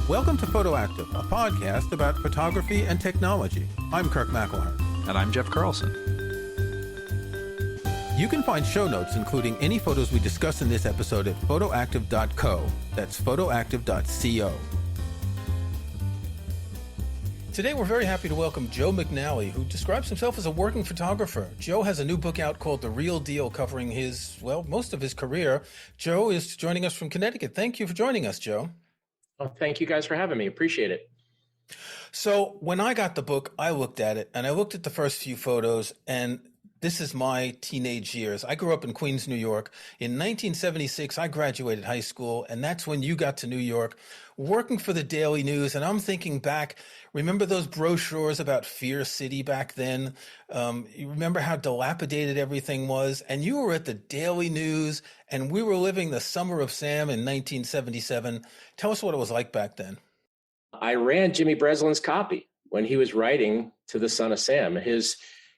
Welcome to Photoactive, a podcast about photography and technology. I'm Kirk McElhearn. And I'm Jeff Carlson. You can find show notes, including any photos we discuss in this episode, at photoactive.co. That's photoactive.co. Today, we're very happy to welcome Joe McNally, who describes himself as a working photographer. Joe has a new book out called The Real Deal, covering most of his career. Joe is joining us from Connecticut. Thank you for joining us, Joe. Well, thank you guys for having me. Appreciate it. So when I got the book, I looked at it, and I looked at the first few photos, and this is my teenage years. I grew up in Queens, New York. In 1976, I graduated high school, and that's when you got to New York, working for the Daily News. And I'm thinking back, remember those brochures about Fear City back then? You remember how dilapidated everything was? And you were at the Daily News, and we were living the Summer of Sam in 1977. Tell us what it was like back then. I ran Jimmy Breslin's copy when he was writing to the Son of Sam. His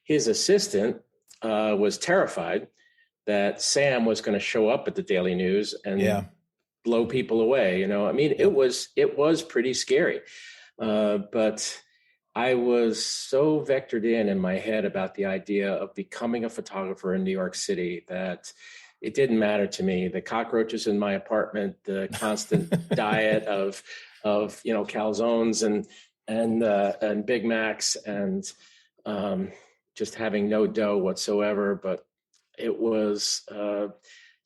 assistant was terrified that Sam was going to show up at the Daily News and blow people away. You know, I mean, it was pretty scary. But I was so vectored in my head about the idea of becoming a photographer in New York City that it didn't matter to me. The cockroaches in my apartment, the constant diet of calzones and Big Macs and just having no dough whatsoever. But it was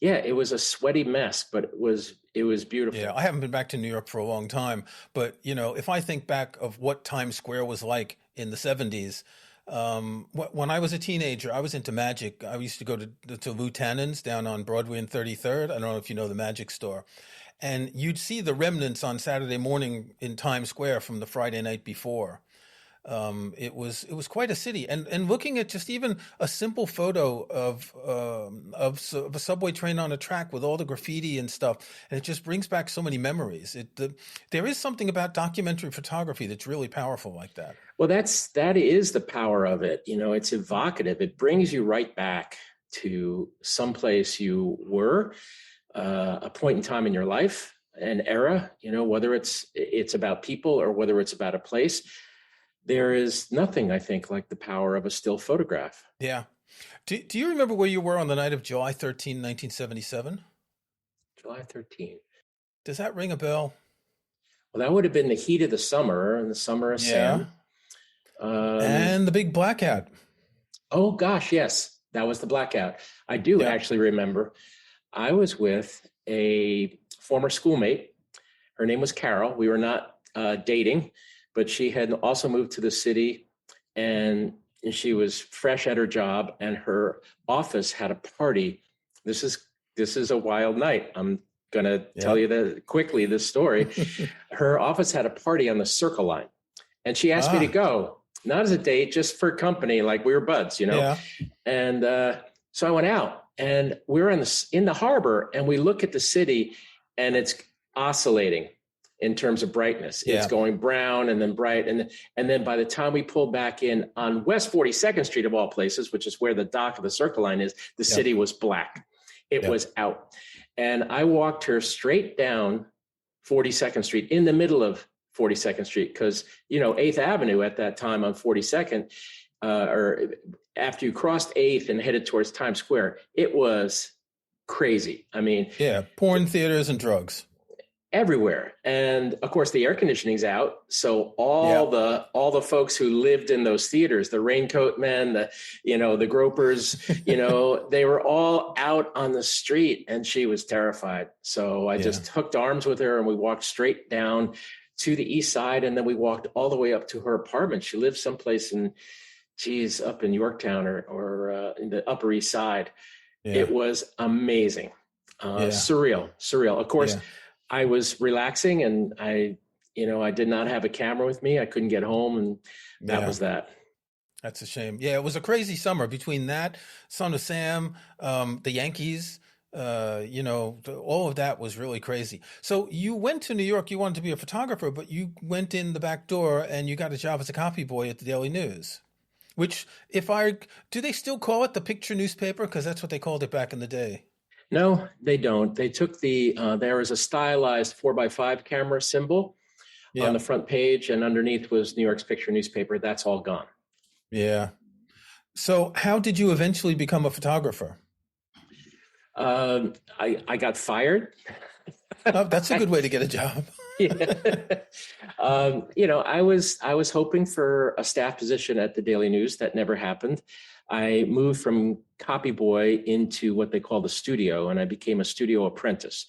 it was a sweaty mess, but it was beautiful. Yeah, I haven't been back to New York for a long time, but if I think back of what Times Square was like in the 70s, when I was a teenager, I was into magic. I used to go to Lou Tannen's down on Broadway and 33rd. I don't know if you know the magic store. And you'd see the remnants on Saturday morning in Times Square from the Friday night before. It was quite a city, and looking at just even a simple photo of a subway train on a track with all the graffiti and stuff, and it just brings back so many memories. There is something about documentary photography that's really powerful like that. Well, that is the power of it. It's evocative. It brings you right back to someplace you were, a point in time in your life, an era. Whether it's about people or whether it's about a place. There is nothing, I think, like the power of a still photograph. Yeah. Do you remember where you were on the night of July 13, 1977? July 13. Does that ring a bell? Well, that would have been the heat of the summer and the Summer of Sam. And the big blackout. Oh, gosh, yes. That was the blackout. I do actually remember. I was with a former schoolmate. Her name was Carol. We were not dating, but she had also moved to the city, and she was fresh at her job, and her office had a party. This is a wild night. I'm going to tell you this story. Her office had a party on the Circle Line, and she asked me to go, not as a date, just for company, like we were buds, Yeah. And so I went out, and we're in the harbor, and we look at the city, and it's oscillating in terms of brightness. It's going brown and then bright. And then by the time we pulled back in on West 42nd Street of all places, which is where the dock of the Circle Line is, the city was black. It was out. And I walked her straight down 42nd Street in the middle of 42nd Street. Cause 8th Avenue at that time on 42nd, or after you crossed 8th and headed towards Times Square, it was crazy. I mean, porn theaters and drugs. Everywhere. And of course the air conditioning's out. So all the folks who lived in those theaters, the raincoat men, the gropers, they were all out on the street, and she was terrified. So I just hooked arms with her, and we walked straight down to the east side. And then we walked all the way up to her apartment. She lived someplace up in Yorktown or in the Upper East Side. Yeah. It was amazing. Surreal. Of course, I was relaxing, and I did not have a camera with me. I couldn't get home, and that was that. That's a shame. Yeah, it was a crazy summer between that, Son of Sam, the Yankees, all of that was really crazy. So you went to New York, you wanted to be a photographer, but you went in the back door and you got a job as a copy boy at the Daily News, which do they still call it the picture newspaper? Because that's what they called it back in the day. No, they don't. They took there was a stylized 4x5 camera symbol on Yeah. the front page, and underneath was New York's picture newspaper. That's all gone. Yeah. So how did you eventually become a photographer? I got fired. Oh, that's a good way to get a job. Yeah. I was hoping for a staff position at the Daily News. That never happened. I moved from copy boy into what they call the studio, and I became a studio apprentice.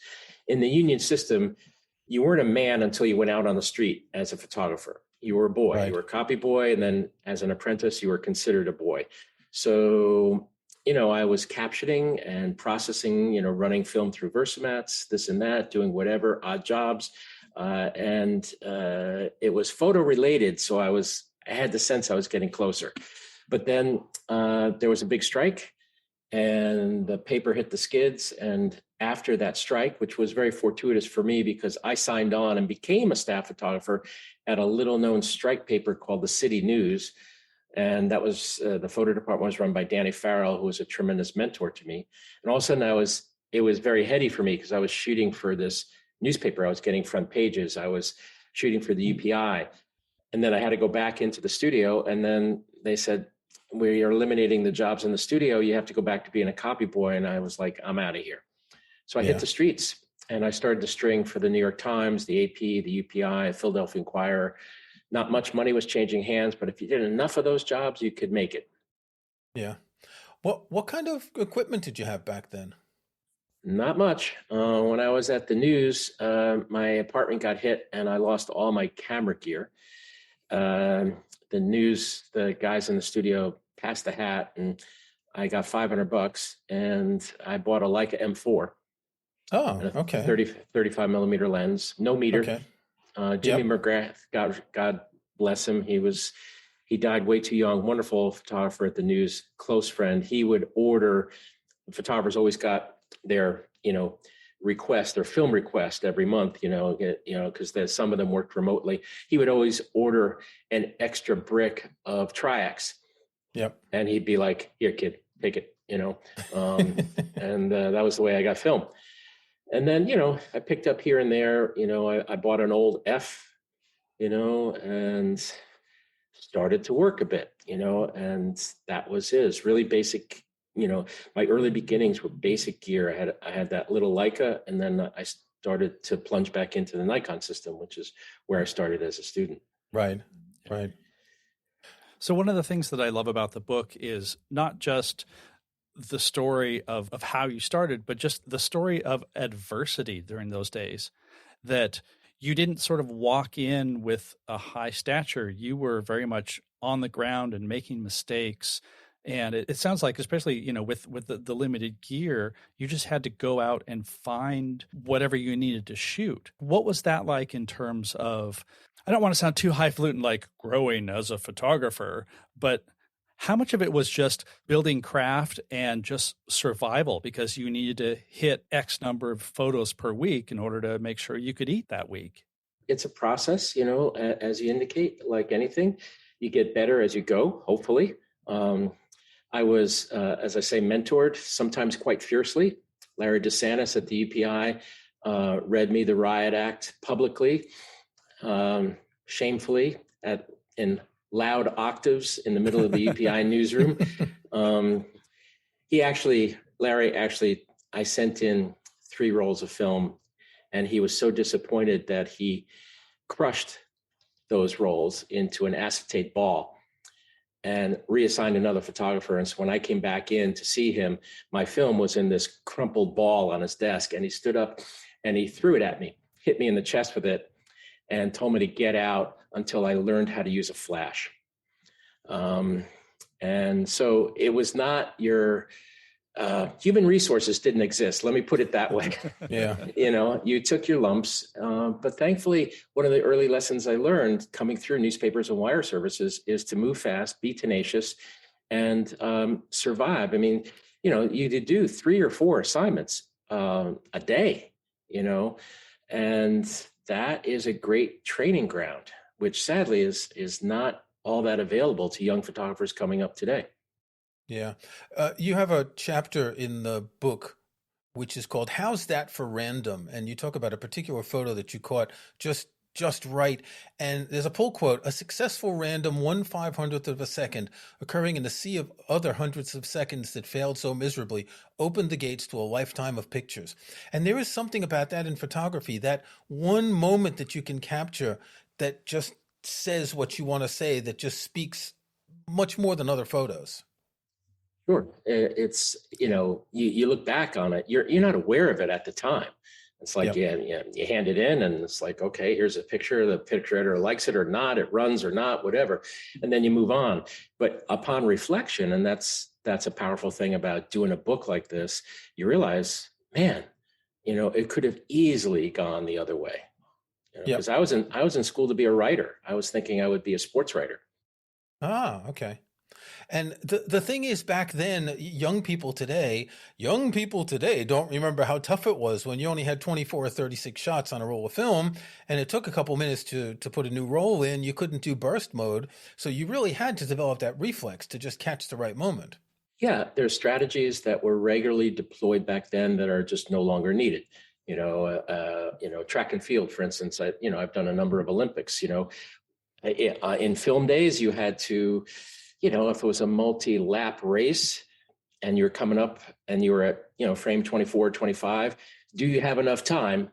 In the union system, you weren't a man until you went out on the street as a photographer. You were a boy. You Right. were a copy boy, and then as an apprentice, you were considered a boy. So, I was captioning and processing, running film through Versamats, this and that, doing whatever odd jobs, and it was photo related. So I had the sense I was getting closer. But then there was a big strike, and the paper hit the skids. And after that strike, which was very fortuitous for me because I signed on and became a staff photographer at a little known strike paper called the City News. And that was the photo department was run by Danny Farrell, who was a tremendous mentor to me. And all of a sudden it was very heady for me because I was shooting for this newspaper. I was getting front pages. I was shooting for the UPI. And then I had to go back into the studio. And then they said, we are eliminating the jobs in the studio. You have to go back to being a copy boy. And I was like, I'm out of here. So I hit Yeah. the streets and I started to string for the New York Times, the AP, the UPI, Philadelphia Inquirer. Not much money was changing hands, but if you did enough of those jobs, you could make it. Yeah. What kind of equipment did you have back then? Not much. When I was at the news, my apartment got hit and I lost all my camera gear. The guys in the studio passed the hat and I got $500 and I bought a Leica M4 Oh, and a okay. 35 millimeter lens, no meter. Okay. Jimmy Yep. McGrath, God bless him. He died way too young. Wonderful photographer at the news, close friend. He would order. Photographers always got their their film request every month. Because some of them worked remotely. He would always order an extra brick of Triax, Yep. and he'd be like, "Here, kid, take it." And that was the way I got film. And then, I picked up here and there, I bought an old F, and started to work a bit, and that was his really basic, my early beginnings were basic gear. I had that little Leica, and then I started to plunge back into the Nikon system, which is where I started as a student. Right. Right. So one of the things that I love about the book is not just the story of how you started, but just the story of adversity during those days, that you didn't sort of walk in with a high stature. You were very much on the ground and making mistakes. And it sounds like, especially, with the limited gear, you just had to go out and find whatever you needed to shoot. What was that like in terms of, I don't want to sound too highfalutin like growing as a photographer, but how much of it was just building craft and just survival because you needed to hit X number of photos per week in order to make sure you could eat that week? It's a process, as you indicate, like anything, you get better as you go, hopefully. I was, as I say, mentored, sometimes quite fiercely. Larry DeSantis at the UPI read me the Riot Act publicly, shamefully, in loud octaves in the middle of the UPI newsroom. Larry actually, I sent in 3 rolls of film, and he was so disappointed that he crushed those rolls into an acetate ball and reassigned another photographer. And so when I came back in to see him, my film was in this crumpled ball on his desk, and he stood up and he threw it at me, hit me in the chest with it, and told me to get out until I learned how to use a flash. And so it was not your human resources didn't exist. Let me put it that way. Yeah. You took your lumps. But thankfully, one of the early lessons I learned coming through newspapers and wire services is to move fast, be tenacious, and survive. I mean, you could do 3 or 4 assignments a day, and that is a great training ground, which sadly is not all that available to young photographers coming up today. Yeah. You have a chapter in the book which is called "How's That for Random?" And you talk about a particular photo that you caught just just right. And there's a pull quote: "A successful random 1/500th of a second occurring in a sea of other hundreds of seconds that failed so miserably opened the gates to a lifetime of pictures." And there is something about that in photography, that one moment that you can capture that just says what you want to say, that just speaks much more than other photos. Sure. It's, you look back on it, you're not aware of it at the time. It's like, Yep. yeah, you hand it in and it's like, okay, here's a picture. The picture editor likes it or not, it runs or not, whatever. And then you move on. But upon reflection, and that's a powerful thing about doing a book like this, you realize, man, it could have easily gone the other way. Because Yep. I was in school to be a writer. I was thinking I would be a sports writer. Ah, okay. And the thing is, back then, young people today don't remember how tough it was when you only had 24 or 36 shots on a roll of film, and it took a couple minutes to put a new roll in. You couldn't do burst mode, so you really had to develop that reflex to just catch the right moment. Yeah, there's strategies that were regularly deployed back then that are just no longer needed. Track and field, for instance. I've done a number of Olympics. In film days, you had to, if it was a multi-lap race and you're coming up and you were at, frame 24, 25, do you have enough time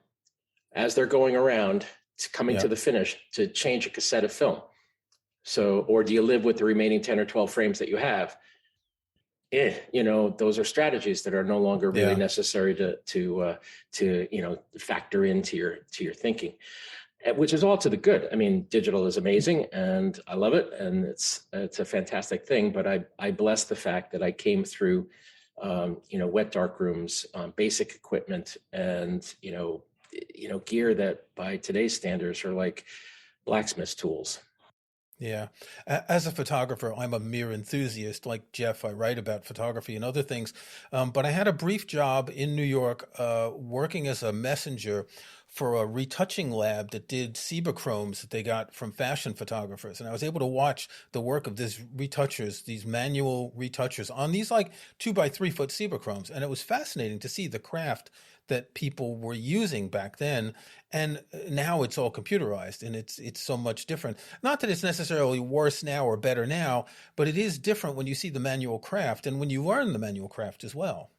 as they're going around coming to Yeah. the finish to change a cassette of film? So, or do you live with the remaining 10 or 12 frames that you have? Those are strategies that are no longer really Yeah. necessary to factor into your thinking, which is all to the good. I mean, digital is amazing and I love it, and it's a fantastic thing. But I bless the fact that I came through, wet dark rooms, basic equipment, and gear that by today's standards are like blacksmith's tools. Yeah. As a photographer, I'm a mere enthusiast. Like Jeff, I write about photography and other things. But I had a brief job in New York working as a messenger for a retouching lab that did Cibachromes that they got from fashion photographers. And I was able to watch the work of these retouchers, these manual retouchers on these like 2 by 3 foot Cibachromes. And it was fascinating to see the craft that people were using back then. And now it's all computerized, and it's so much different. Not that it's necessarily worse now or better now, but it is different when you see the manual craft and when you learn the manual craft as well.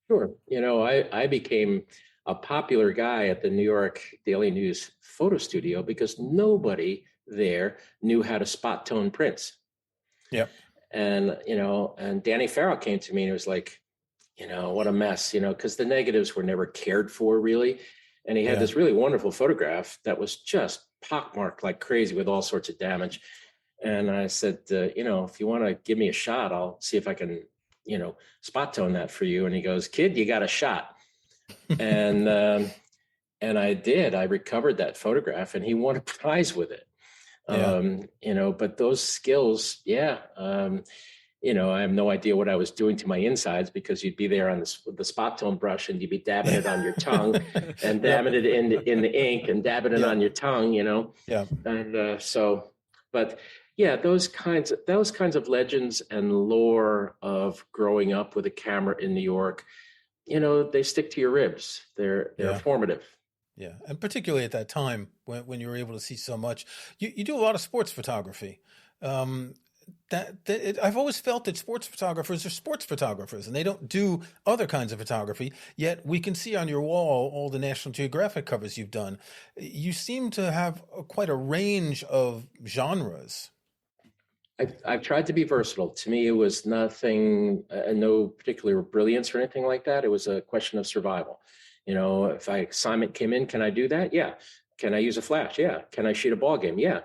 Sure. I became a popular guy at the New York Daily News photo studio because nobody there knew how to spot tone prints. Yep. And Danny Farrell came to me and it was like, what a mess, because the negatives were never cared for really. And he had Yeah. this really wonderful photograph that was just pockmarked like crazy with all sorts of damage. And I said, if you want to give me a shot, I'll see if I can, spot tone that for you. And he goes, "Kid, you got a shot." And I did. I recovered that photograph, and he won a prize with it. Yeah. But those skills, yeah. I have no idea what I was doing to my insides, because you'd be there on the spot tone brush and you'd be dabbing it on your tongue and dabbing Yep. it in the ink and dabbing it on Yep. your tongue, Yeah. and but yeah, those kinds of legends and lore of growing up with a camera in New York, they stick to your ribs. They're Yeah. formative. Yeah. And particularly at that time when you were able to see so much, you do a lot of sports photography. Um, I've always felt that sports photographers are sports photographers and they don't do other kinds of photography. Yet we can see on your wall all the National Geographic covers you've done. You seem to have quite a range of genres. I've tried to be versatile. To me, it was nothing, no particular brilliance or anything like that. It was a question of survival. If an assignment came in, can I do that? Yeah. Can I use a flash? Yeah. Can I shoot a ball game? Yeah.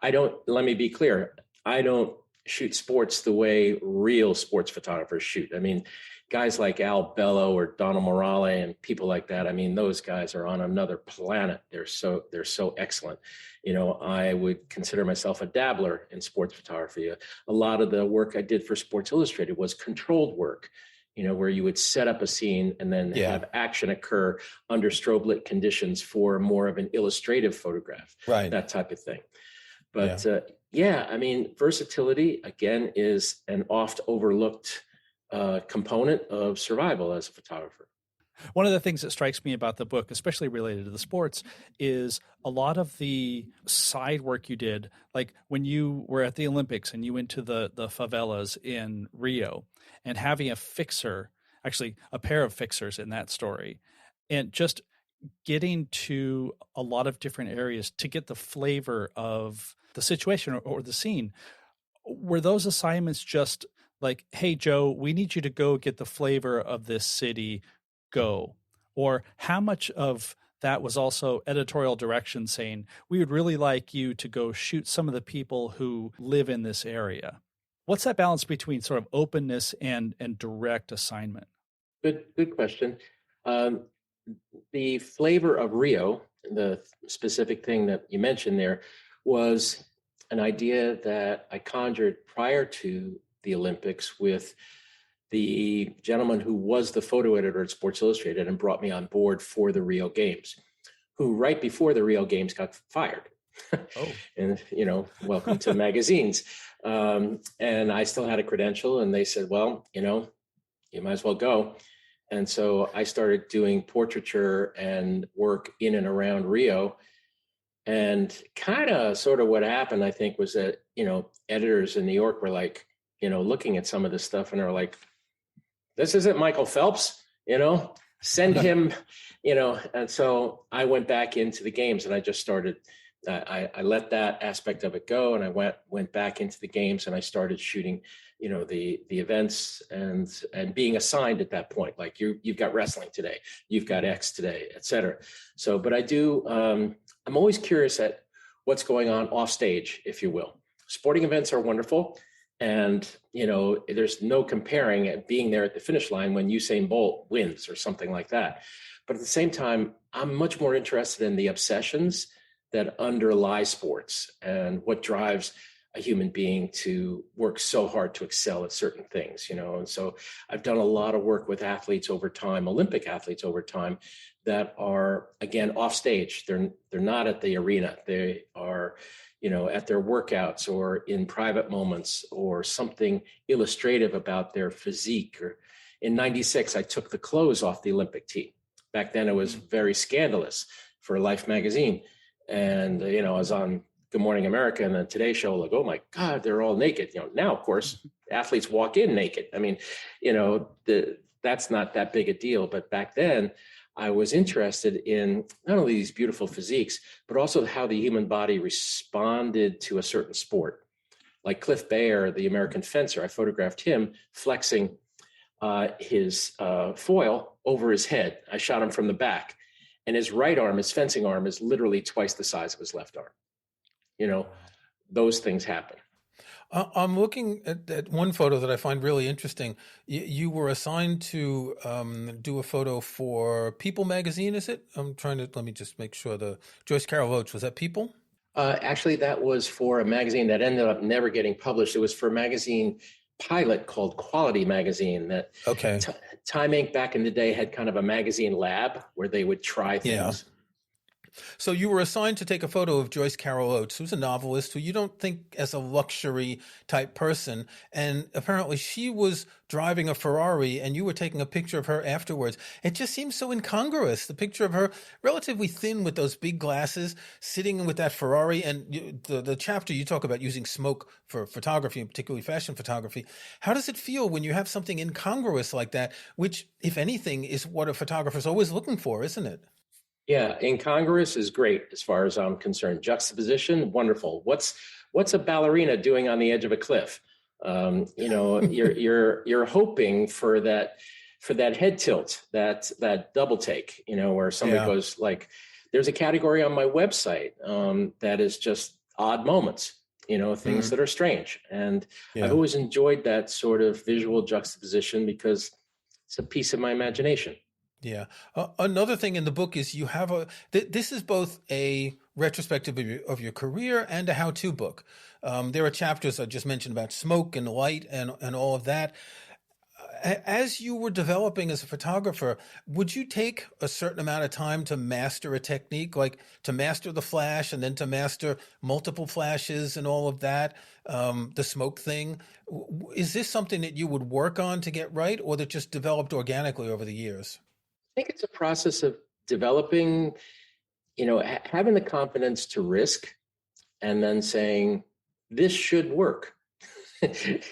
I don't, let me be clear. I don't shoot sports the way real sports photographers shoot. I mean, guys like Al Bello or Donald Morale and people like that. I mean, those guys are on another planet. They're so excellent. I would consider myself a dabbler in sports photography. A lot of the work I did for Sports Illustrated was controlled work, where you would set up a scene and then Yeah. have action occur under strobe lit conditions for more of an illustrative photograph, Right. that type of thing. Yeah. But yeah, I mean, versatility, again, is an oft overlooked component of survival as a photographer. One of the things that strikes me about the book, especially related to the sports, is a lot of the side work you did, like when you were at the Olympics and you went to the favelas in Rio and having a fixer, actually a pair of fixers in that story, and just getting to a lot of different areas to get the flavor of the situation or the scene. Were those assignments just like, hey, Joe, we need you to go get the flavor of this city, go? Or how much of that was also editorial direction saying, we would really like you to go shoot some of the people who live in this area? What's that balance between sort of openness and direct assignment? Good question. Um, the flavor of Rio, the specific thing that you mentioned there, was an idea that I conjured prior to the Olympics with the gentleman who was the photo editor at Sports Illustrated and brought me on board for the Rio Games, who right before the Rio Games got fired. Oh. And, welcome to magazines. And I still had a credential, and they said, well, you might as well go. And so I started doing portraiture and work in and around Rio. And kind of sort of what happened, I think, was that, editors in New York were like, looking at some of this stuff and are like, this isn't Michael Phelps, send him, And so I went back into the games and I just started, I let that aspect of it go. And I went back into the games and I started shooting, the events and being assigned at that point, like you've got wrestling today, you've got X today, et cetera. So, but I do, I'm always curious at what's going on off stage, if you will. Sporting events are wonderful. And, there's no comparing it being there at the finish line when Usain Bolt wins or something like that. But at the same time, I'm much more interested in the obsessions that underlie sports and what drives a human being to work so hard to excel at certain things, And so I've done a lot of work with athletes over time, Olympic athletes over time, that are, again, off stage. They're not at the arena. They are, at their workouts or in private moments or something illustrative about their physique. Or in '96, I took the clothes off the Olympic team. Back then, it was very scandalous for Life magazine. And, I was on Good Morning America and the Today Show, like, oh my God, they're all naked. Now, of course, athletes walk in naked. I mean, that's not that big a deal. But back then, I was interested in not only these beautiful physiques, but also how the human body responded to a certain sport. Like Cliff Bayer, the American fencer, I photographed him flexing his foil over his head. I shot him from the back. And his right arm, his fencing arm, is literally twice the size of his left arm. Those things happen. I'm looking at one photo that I find really interesting. You were assigned to do a photo for People magazine, is it? Let me just make sure. The Joyce Carol Oates, was that People? Actually, that was for a magazine that ended up never getting published. It was for a magazine pilot called Quality Magazine that Time Inc. back in the day had kind of a magazine lab where they would try things. Yeah. So you were assigned to take a photo of Joyce Carol Oates, who's a novelist who you don't think as a luxury type person. And apparently she was driving a Ferrari and you were taking a picture of her afterwards. It just seems so incongruous. The picture of her relatively thin with those big glasses sitting with that Ferrari. And the chapter you talk about using smoke for photography, and particularly fashion photography. How does it feel when you have something incongruous like that, which, if anything, is what a photographer's always looking for, isn't it? Yeah, incongruous is great as far as I'm concerned. Juxtaposition, wonderful. What's a ballerina doing on the edge of a cliff? You're hoping for that head tilt, that double take. Where somebody goes like, there's a category on my website that is just odd moments. Things that are strange, and I've always enjoyed that sort of visual juxtaposition because it's a piece of my imagination. Yeah. Another thing in the book is you have this is both a retrospective of your career and a how-to book. There are chapters I just mentioned about smoke and light and all of that. As you were developing as a photographer, would you take a certain amount of time to master a technique, like to master the flash and then to master multiple flashes and all of that, the smoke thing? Is this something that you would work on to get right, or that just developed organically over the years? think it's a process of developing, having the confidence to risk and then saying, this should work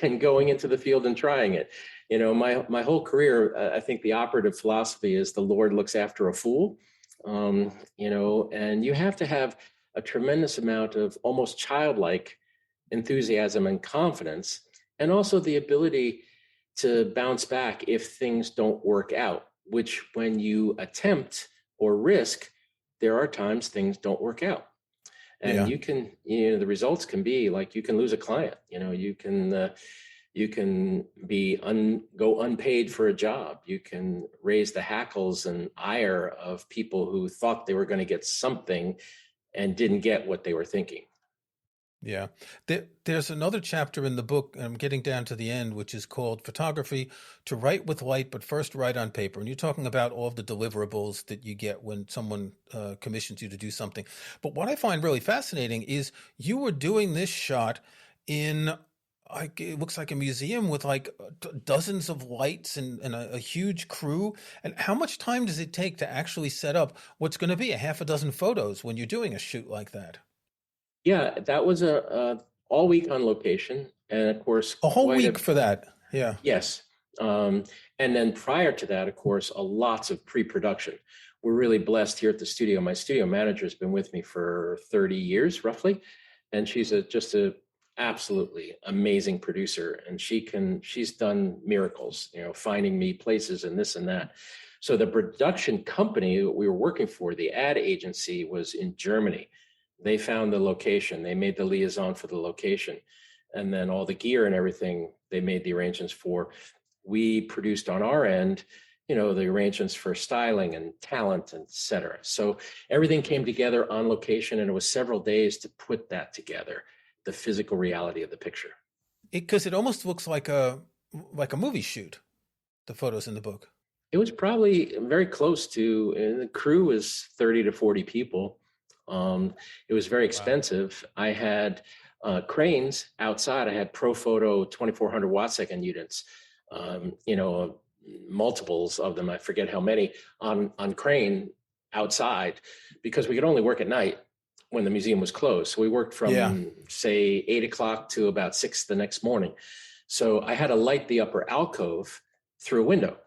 and going into the field and trying it. My whole career, I think the operative philosophy is the Lord looks after a fool. And you have to have a tremendous amount of almost childlike enthusiasm and confidence, and also the ability to bounce back if things don't work out, which when you attempt or risk, there are times things don't work out. And Yeah. the results can be like, you can lose a client, you can go unpaid for a job. You can raise the hackles and ire of people who thought they were going to get something and didn't get what they were thinking. Yeah. There's another chapter in the book, and I'm getting down to the end, which is called Photography to Write with Light, but First Write on Paper. And you're talking about all of the deliverables that you get when someone commissions you to do something. But what I find really fascinating is you were doing this shot in, it looks like a museum with like dozens of lights and a huge crew. And how much time does it take to actually set up what's going to be a half a dozen photos when you're doing a shoot like that? Yeah, that was a all week on location, and of course, A whole week for that. Yeah. yes. And then prior to that, of course, lots of pre-production. We're really blessed here at the studio. My studio manager has been with me for 30 years, roughly, and she's just a absolutely amazing producer. And she's done miracles, finding me places and this and that. So the production company we were working for, the ad agency, was in Germany. They found the location. They made the liaison for the location. And then all the gear and everything, they made the arrangements for. We produced on our end, the arrangements for styling and talent, et cetera. So everything came together on location, and it was several days to put that together, the physical reality of the picture. Because it almost looks like a movie shoot, the photos in the book. It was probably very close to, and the crew was 30 to 40 people. It was very expensive. Wow. I had cranes outside. I had ProPhoto 2400 watt-second units, multiples of them. I forget how many on crane outside, because we could only work at night when the museum was closed. So we worked from say 8 o'clock to about 6 the next morning. So I had to light the upper alcove through a window.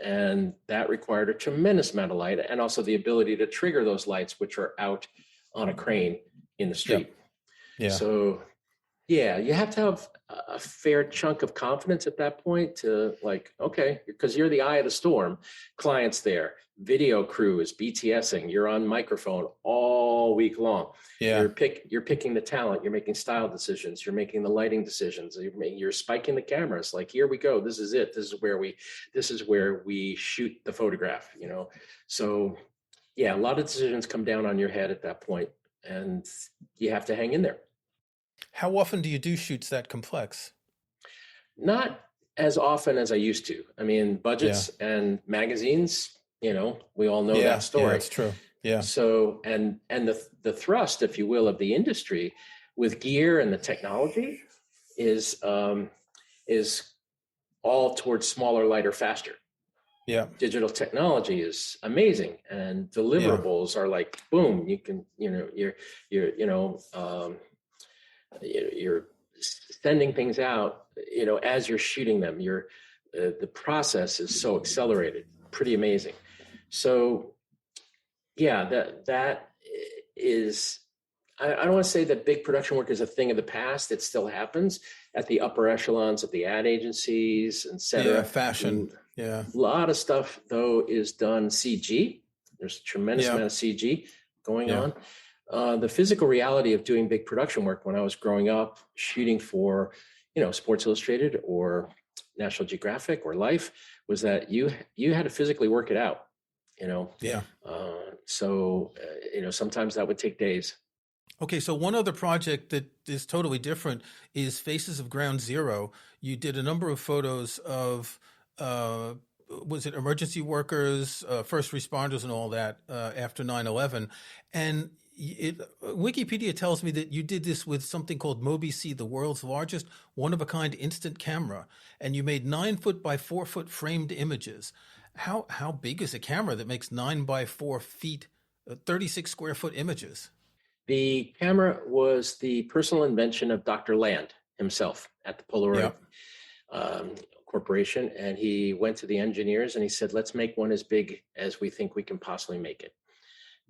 And that required a tremendous amount of light, and also the ability to trigger those lights, which are out on a crane in the street. Yeah. So, yeah, you have to have a fair chunk of confidence at that point to okay, because you're the eye of the storm. Clients there, video crew is BTSing. You're on microphone all week long. Yeah. You're picking the talent. You're making style decisions. You're making the lighting decisions. You're spiking the cameras. Like, here we go. This is it. This is where we shoot the photograph. So yeah, a lot of decisions come down on your head at that point, and you have to hang in there. How often do you do shoots that complex? Not as often as I used to. I mean, budgets and magazines, we all know that story. Yeah, that's true. Yeah. So, and the thrust, if you will, of the industry with gear and the technology is all towards smaller, lighter, faster. Yeah. Digital technology is amazing, and deliverables are like, boom, you can, you're sending things out, as you're shooting them. The process is so accelerated, pretty amazing. So yeah, that is, I don't want to say that big production work is a thing of the past. It still happens at the upper echelons of the ad agencies, et cetera. Yeah, fashion. Yeah. A lot of stuff, though, is done CG. There's a tremendous amount of CG going on. The physical reality of doing big production work when I was growing up, shooting for, Sports Illustrated or National Geographic or Life, was that you had to physically work it out, Yeah. Sometimes that would take days. Okay, so one other project that is totally different is Faces of Ground Zero. You did a number of photos of, was it emergency workers, first responders and all that after 9/11. And Wikipedia tells me that you did this with something called Mobi-C, the world's largest one-of-a-kind instant camera. And you made 9 foot by 4 foot framed images. How big is a camera that makes 9 by 4 feet, 36 square foot images? The camera was the personal invention of Dr. Land himself at the Polaroid Yeah. um, Corporation. And he went to the engineers and he said, let's make one as big as we think we can possibly make it.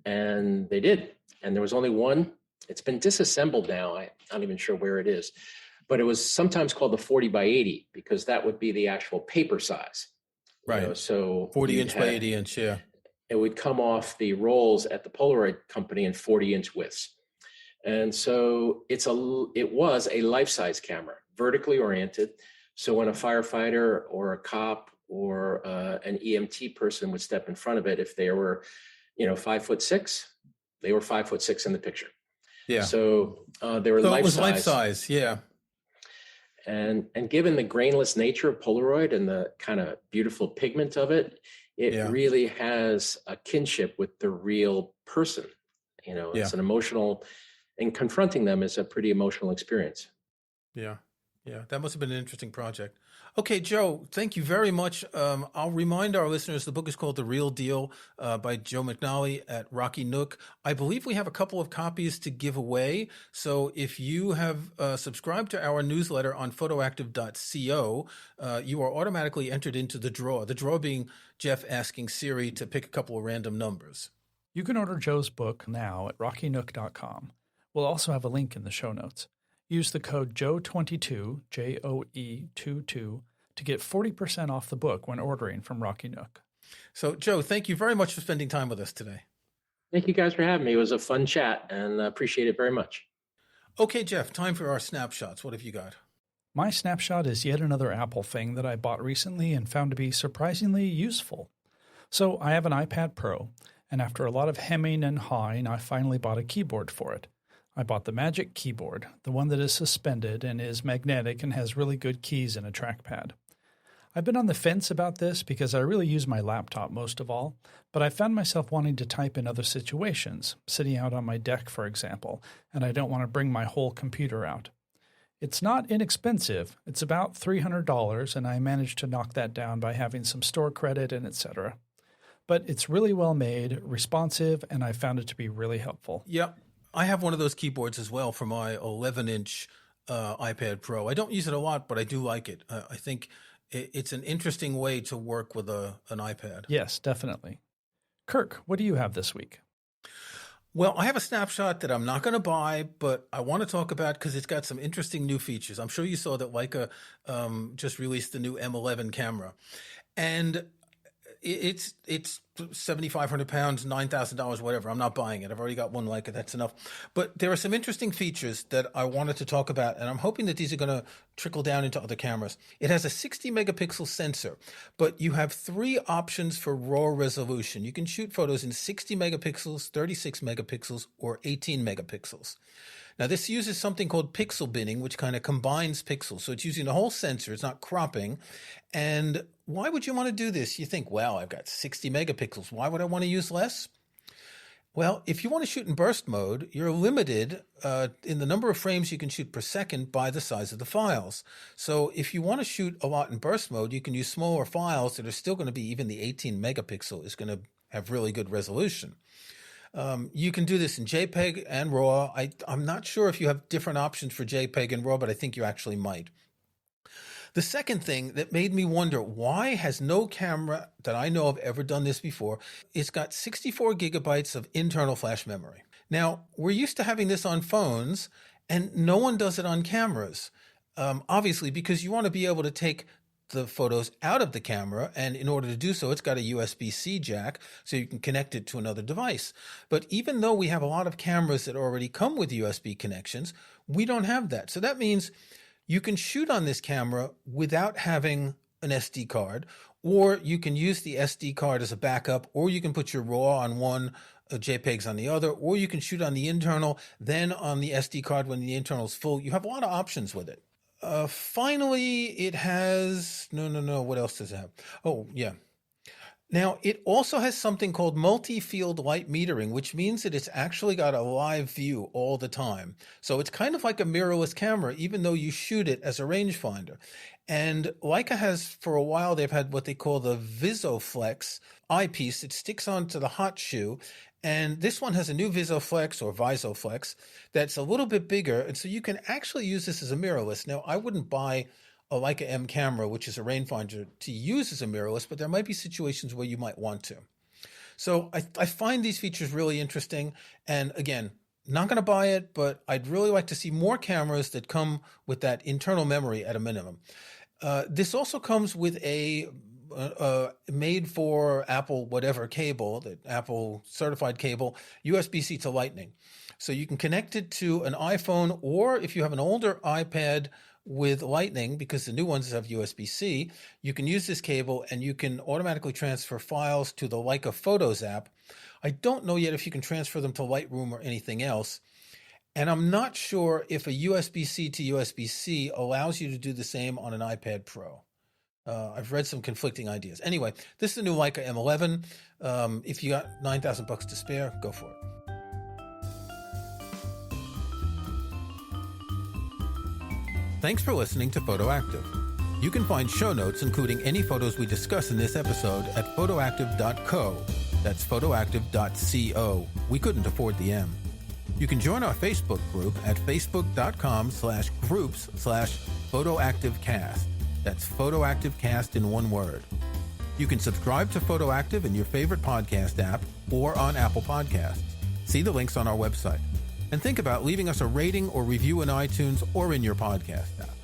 And they did. And there was only one. It's been disassembled now. I'm not even sure where it is. But it was sometimes called the 40 by 80 because that would be the actual paper size. Right. So 40-inch by 80-inch, yeah. It would come off the rolls at the Polaroid company in 40-inch widths. And so it was a life-size camera, vertically oriented. So when a firefighter or a cop or an EMT person would step in front of it, if they were, 5'6", they were 5'6" in the picture. Yeah. So they were life-size. It was life-size, yeah. And given the grainless nature of Polaroid and the kind of beautiful pigment of it, it really has a kinship with the real person. It's an emotional, and confronting them is a pretty emotional experience. Yeah. Yeah, that must have been an interesting project. Okay, Joe, thank you very much. I'll remind our listeners, the book is called The Real Deal by Joe McNally at Rocky Nook. I believe we have a couple of copies to give away. So if you have subscribed to our newsletter on photoactive.co, you are automatically entered into the draw being Jeff asking Siri to pick a couple of random numbers. You can order Joe's book now at rockynook.com. We'll also have a link in the show notes. Use the code JOE22, JOE22, to get 40% off the book when ordering from Rocky Nook. So, Joe, thank you very much for spending time with us today. Thank you guys for having me. It was a fun chat, and I appreciate it very much. Okay, Jeff, time for our snapshots. What have you got? My snapshot is yet another Apple thing that I bought recently and found to be surprisingly useful. So I have an iPad Pro, and after a lot of hemming and hawing, I finally bought a keyboard for it. I bought the Magic Keyboard, the one that is suspended and is magnetic and has really good keys and a trackpad. I've been on the fence about this because I really use my laptop most of all, but I found myself wanting to type in other situations, sitting out on my deck, for example, and I don't want to bring my whole computer out. It's not inexpensive. It's about $300, and I managed to knock that down by having some store credit and etc. But it's really well made, responsive, and I found it to be really helpful. Yep. I have one of those keyboards as well for my 11-inch iPad Pro. I don't use it a lot, but I do like it. I think it's an interesting way to work with an iPad. Yes, definitely. Kirk, what do you have this week? Well, I have a snapshot that I'm not going to buy, but I want to talk about because it's got some interesting new features. I'm sure you saw that Leica just released the new M11 camera. And it's 7,500 pounds, $9,000, whatever. I'm not buying it. I've already got one Leica. That's enough. But there are some interesting features that I wanted to talk about, and I'm hoping that these are going to trickle down into other cameras. It has a 60 megapixel sensor, but you have 3 options for raw resolution. You can shoot photos in 60 megapixels, 36 megapixels, or 18 megapixels. Now, this uses something called pixel binning, which kind of combines pixels. So it's using the whole sensor. It's not cropping. And why would you want to do this? You think, well, I've got 60 megapixels. Why would I want to use less? Well, if you want to shoot in burst mode, you're limited in the number of frames you can shoot per second by the size of the files. So if you want to shoot a lot in burst mode, you can use smaller files that are still going to be, even the 18 megapixel is going to have really good resolution. You can do this in JPEG and RAW. I'm not sure if you have different options for JPEG and RAW, but I think you actually might. The second thing that made me wonder, why has no camera that I know of ever done this before? It's got 64 gigabytes of internal flash memory. Now, we're used to having this on phones, and no one does it on cameras. Obviously, because you want to be able to take the photos out of the camera, and in order to do so, it's got a USB-C jack, so you can connect it to another device. But even though we have a lot of cameras that already come with USB connections, we don't have that. So that means you can shoot on this camera without having an SD card, or you can use the SD card as a backup, or you can put your RAW on one, JPEGs on the other, or you can shoot on the internal, then on the SD card when the internal is full. You have a lot of options with it. Finally, it has, what else does it have? Oh, yeah. Now, it also has something called multi-field light metering, which means that it's actually got a live view all the time. So it's kind of like a mirrorless camera, even though you shoot it as a rangefinder. And Leica has, for a while, they've had what they call the VisoFlex eyepiece. It sticks onto the hot shoe. And this one has a new VisoFlex or VisoFlex that's a little bit bigger. And so you can actually use this as a mirrorless. Now, I wouldn't buy a Leica M camera, which is a rangefinder, to use as a mirrorless, but there might be situations where you might want to. So I find these features really interesting. And again, not going to buy it, but I'd really like to see more cameras that come with that internal memory at a minimum. This also comes with a made for Apple whatever cable, the Apple certified cable, USB-C to Lightning. So you can connect it to an iPhone, or if you have an older iPad with Lightning, because the new ones have USB-C, you can use this cable and you can automatically transfer files to the Leica Photos app. I don't know yet if you can transfer them to Lightroom or anything else. And I'm not sure if a USB-C to USB-C allows you to do the same on an iPad Pro. I've read some conflicting ideas. Anyway, this is the new Leica M11. If you got $9,000 to spare, go for it. Thanks for listening to Photoactive. You can find show notes, including any photos we discuss in this episode, at photoactive.co. That's photoactive.co. We couldn't afford the M. You can join our Facebook group at facebook.com/groups/photoactivecast. That's photoactivecast in one word. You can subscribe to Photoactive in your favorite podcast app or on Apple Podcasts. See the links on our website. And think about leaving us a rating or review in iTunes or in your podcast app.